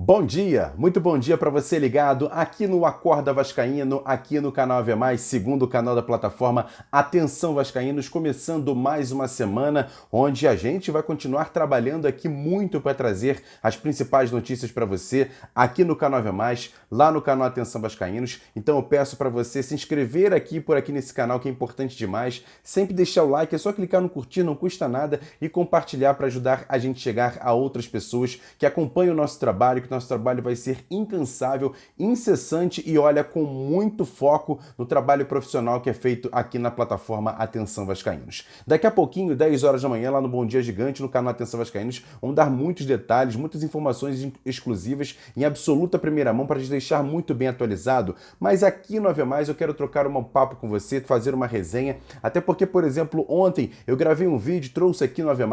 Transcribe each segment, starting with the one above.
Bom dia, muito bom dia para você ligado aqui no Acorda Vascaíno, aqui no canal AV+, segundo canal da plataforma Atenção Vascaínos, começando mais uma semana onde a gente vai continuar trabalhando aqui muito para trazer as principais notícias para você aqui no canal AV+, lá no canal Atenção Vascaínos. Então eu peço para você se inscrever aqui por aqui nesse canal que é importante demais, sempre deixar o like, é só clicar no curtir, não custa nada e compartilhar para ajudar a gente a chegar a outras pessoas que acompanham o nosso trabalho, que nosso trabalho vai ser incansável, incessante e olha, com muito foco no trabalho profissional que é feito aqui na plataforma Atenção Vascaínos. Daqui a pouquinho, 10 horas da manhã, lá no Bom Dia Gigante, no canal Atenção Vascaínos, vamos dar muitos detalhes, muitas informações exclusivas em absoluta primeira mão para te deixar muito bem atualizado, mas aqui no AV+, eu quero trocar um papo com você, fazer uma resenha, até porque, por exemplo, ontem eu gravei um vídeo, trouxe aqui no AV+,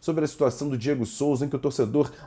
sobre a situação do Diego Souza, em que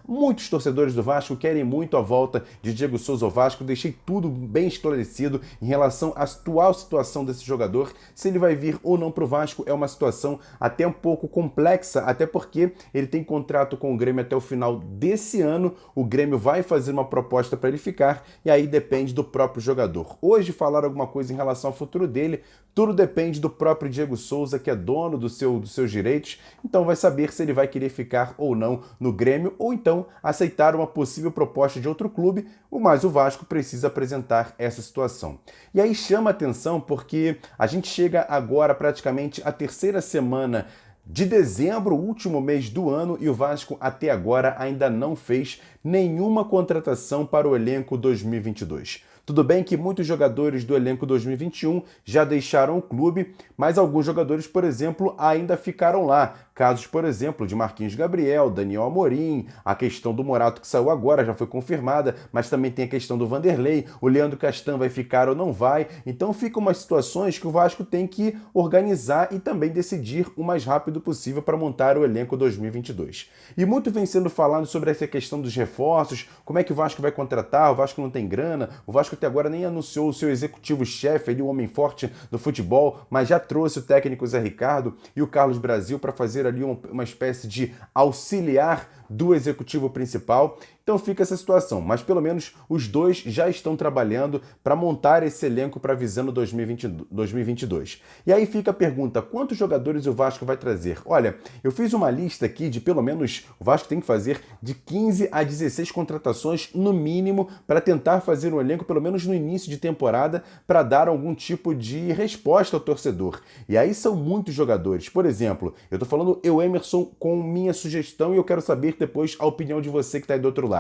muitos torcedores do Vasco querem muito a volta de Diego Souza ao Vasco. Deixei tudo bem esclarecido em relação à atual situação desse jogador, se ele vai vir ou não para o Vasco. É uma situação até um pouco complexa, até porque ele tem contrato com o Grêmio até o final desse ano, o Grêmio vai fazer uma proposta para ele ficar, e aí depende do próprio jogador. Hoje falar alguma coisa em relação ao futuro dele, tudo depende do próprio Diego Souza, que é dono dos seus direitos, então vai saber se ele vai querer ficar ou não no Grêmio, ou então aceitar uma possível proposta de outro clube, mas o Vasco precisa apresentar essa situação. E aí chama atenção porque a gente chega agora praticamente à terceira semana de dezembro, último mês do ano, e o Vasco até agora ainda não fez nenhuma contratação para o elenco 2022. Tudo bem que muitos jogadores do elenco 2021 já deixaram o clube, mas alguns jogadores, por exemplo, ainda ficaram lá. Casos, por exemplo, de Marquinhos Gabriel, Daniel Amorim, a questão do Morato que saiu agora, já foi confirmada, mas também tem a questão do Vanderlei, o Leandro Castan vai ficar ou não vai. Então ficam umas situações que o Vasco tem que organizar e também decidir o mais rápido possível para montar o elenco 2022. E muito vem sendo falado sobre essa questão dos reforços, como é que o Vasco vai contratar, o Vasco não tem grana, o Vasco até agora nem anunciou o seu executivo-chefe, ali, o homem forte do futebol, mas já trouxe o técnico Zé Ricardo e o Carlos Brasil para fazer ali uma espécie de auxiliar do executivo principal. Então fica essa situação, mas pelo menos os dois já estão trabalhando para montar esse elenco para visando 2022. E aí fica a pergunta, quantos jogadores o Vasco vai trazer? Olha, eu fiz uma lista aqui de pelo menos, o Vasco tem que fazer de 15 a 16 contratações no mínimo para tentar fazer um elenco pelo menos no início de temporada para dar algum tipo de resposta ao torcedor. E aí são muitos jogadores. Por exemplo, eu estou falando eu, Emerson, com minha sugestão e eu quero saber depois a opinião de você que está aí do outro lado.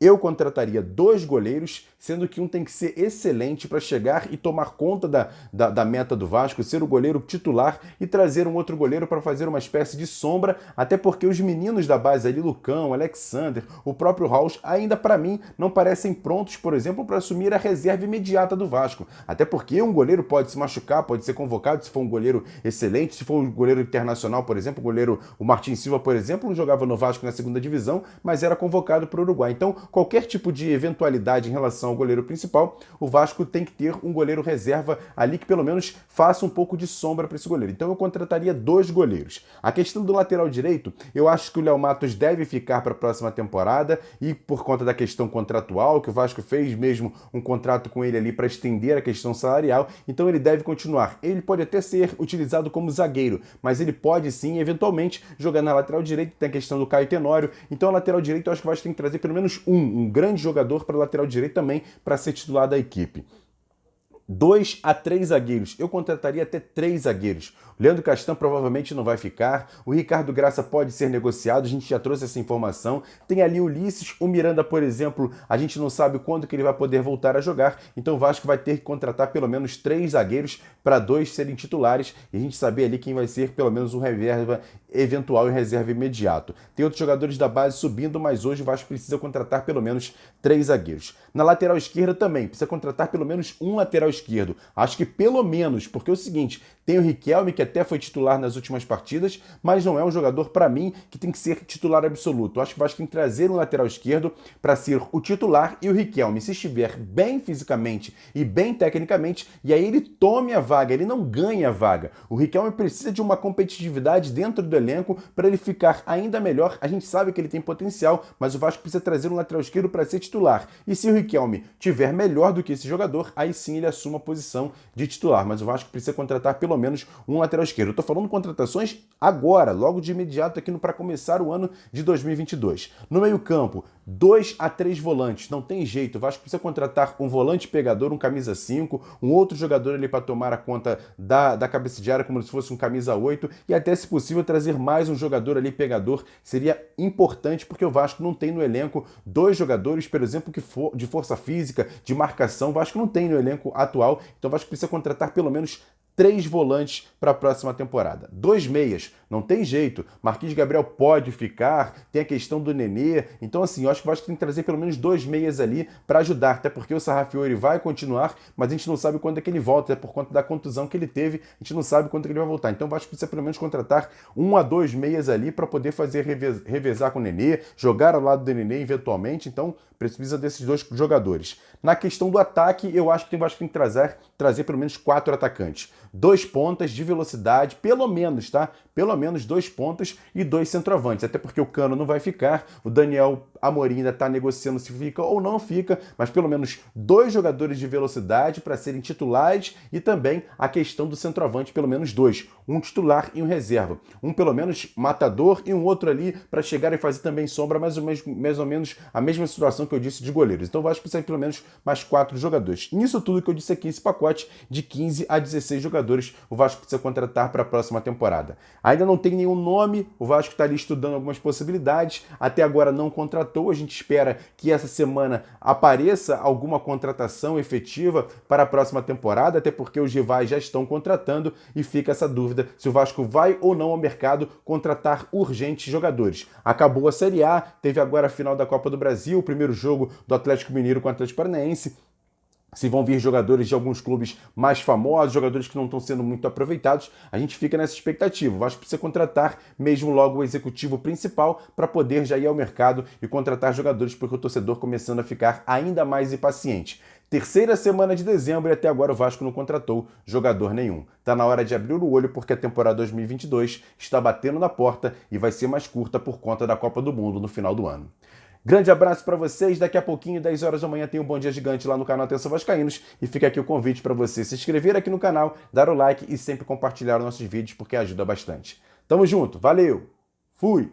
Eu contrataria 2 goleiros, sendo que um tem que ser excelente para chegar e tomar conta da meta do Vasco, ser o goleiro titular e trazer um outro goleiro para fazer uma espécie de sombra, até porque os meninos da base ali, Lucão, Alexander, o próprio Raul, ainda para mim não parecem prontos, por exemplo, para assumir a reserva imediata do Vasco. Até porque um goleiro pode se machucar, pode ser convocado se for um goleiro excelente, se for um goleiro internacional, por exemplo, o Martin Silva, por exemplo, jogava no Vasco na segunda divisão, mas era convocado para o Uruguai. Então, qualquer tipo de eventualidade em relação ao goleiro principal, o Vasco tem que ter um goleiro reserva ali que pelo menos faça um pouco de sombra para esse goleiro. Então eu contrataria 2 goleiros. A questão do lateral direito, eu acho que o Léo Matos deve ficar para a próxima temporada e por conta da questão contratual, que o Vasco fez mesmo um contrato com ele ali para estender a questão salarial, então ele deve continuar. Ele pode até ser utilizado como zagueiro, mas ele pode sim, eventualmente, jogar na lateral direita. Tem a questão do Caio Tenório, então a lateral direita eu acho que o Vasco tem que trazer pelo menos um grande jogador para a lateral direita também para ser titular da equipe. 2 a 3 zagueiros. Eu contrataria até 3 zagueiros. O Leandro Castan provavelmente não vai ficar. O Ricardo Graça pode ser negociado. A gente já trouxe essa informação. Tem ali o Ulisses. O Miranda, por exemplo, a gente não sabe quando que ele vai poder voltar a jogar. Então o Vasco vai ter que contratar pelo menos 3 zagueiros para 2 serem titulares. E a gente saber ali quem vai ser pelo menos um reserva eventual e reserva imediato. Tem outros jogadores da base subindo, mas hoje o Vasco precisa contratar pelo menos 3 zagueiros. Na lateral esquerda também, precisa contratar pelo menos um lateral esquerdo. Acho que pelo menos, porque é o seguinte, tem o Riquelme, que até foi titular nas últimas partidas, mas não é um jogador, para mim, que tem que ser titular absoluto. Acho que o Vasco tem que trazer um lateral esquerdo para ser o titular e o Riquelme, se estiver bem fisicamente e bem tecnicamente, e aí ele tome a vaga, ele não ganha a vaga. O Riquelme precisa de uma competitividade dentro do elenco para ele ficar ainda melhor. A gente sabe que ele tem potencial, mas o Vasco precisa trazer um lateral esquerdo para ser titular. E se o Riquelme tiver melhor do que esse jogador, aí sim ele assume a posição de titular. Mas o Vasco precisa contratar pelo menos um lateral esquerdo. Eu tô falando contratações agora, logo de imediato aqui para começar o ano de 2022. No meio-campo, 2 a 3 volantes, não tem jeito. O Vasco precisa contratar um volante pegador, um camisa 5, um outro jogador ali para tomar a conta da cabeça de área, como se fosse um camisa 8, e até, se possível, trazer mais um jogador ali pegador. Seria importante, porque o Vasco não tem no elenco 2 jogadores, por exemplo, de força física, de marcação. O Vasco não tem no elenco atual, então o Vasco precisa contratar pelo menos 3 volantes para a próxima temporada. 2 meias, não tem jeito. Marquinhos Gabriel pode ficar, tem a questão do Nenê. Então, assim, eu acho que o Vasco tem que trazer pelo menos 2 meias ali para ajudar, até porque o Sarrafiori vai continuar, mas a gente não sabe quando é que ele volta, até por conta da contusão que ele teve, a gente não sabe quando é que ele vai voltar. Então, o Vasco precisa pelo menos contratar 1 a 2 meias ali para poder fazer revezar com o Nenê, jogar ao lado do Nenê eventualmente. Então, precisa desses 2 jogadores. Na questão do ataque, eu acho que o Vasco tem que trazer pelo menos 4 atacantes. 2 pontas de velocidade, pelo menos, tá? Pelo menos 2 pontas e 2 centroavantes. Até porque o Cano não vai ficar, o Daniel Amorim ainda está negociando se fica ou não fica, mas pelo menos 2 jogadores de velocidade para serem titulares e também a questão do centroavante, pelo menos 2. Um titular e um reserva. Um pelo menos matador e um outro ali para chegar e fazer também sombra, mais ou menos a mesma situação que eu disse de goleiros. Então o Vasco precisa de pelo menos mais 4 jogadores. Nisso tudo que eu disse aqui, esse pacote de 15 a 16 jogadores, o Vasco precisa contratar para a próxima temporada. Ainda não tem nenhum nome, o Vasco está ali estudando algumas possibilidades, até agora não contratou, a gente espera que essa semana apareça alguma contratação efetiva para a próxima temporada, até porque os rivais já estão contratando e fica essa dúvida se o Vasco vai ou não ao mercado contratar urgentes jogadores. Acabou a Série A, teve agora a final da Copa do Brasil, o primeiro jogo do Atlético Mineiro com o Atlético Paranaense. Se vão vir jogadores de alguns clubes mais famosos, jogadores que não estão sendo muito aproveitados, a gente fica nessa expectativa. O Vasco precisa contratar mesmo logo o executivo principal para poder já ir ao mercado e contratar jogadores, porque o torcedor começando a ficar ainda mais impaciente. Terceira semana de dezembro e até agora o Vasco não contratou jogador nenhum. Tá na hora de abrir o olho porque a temporada 2022 está batendo na porta e vai ser mais curta por conta da Copa do Mundo no final do ano. Grande abraço para vocês, daqui a pouquinho, 10 horas da manhã, tem um Bom Dia Gigante lá no canal Atenção Vascaínos e fica aqui o convite para você se inscrever aqui no canal, dar o like e sempre compartilhar os nossos vídeos porque ajuda bastante. Tamo junto, valeu, fui!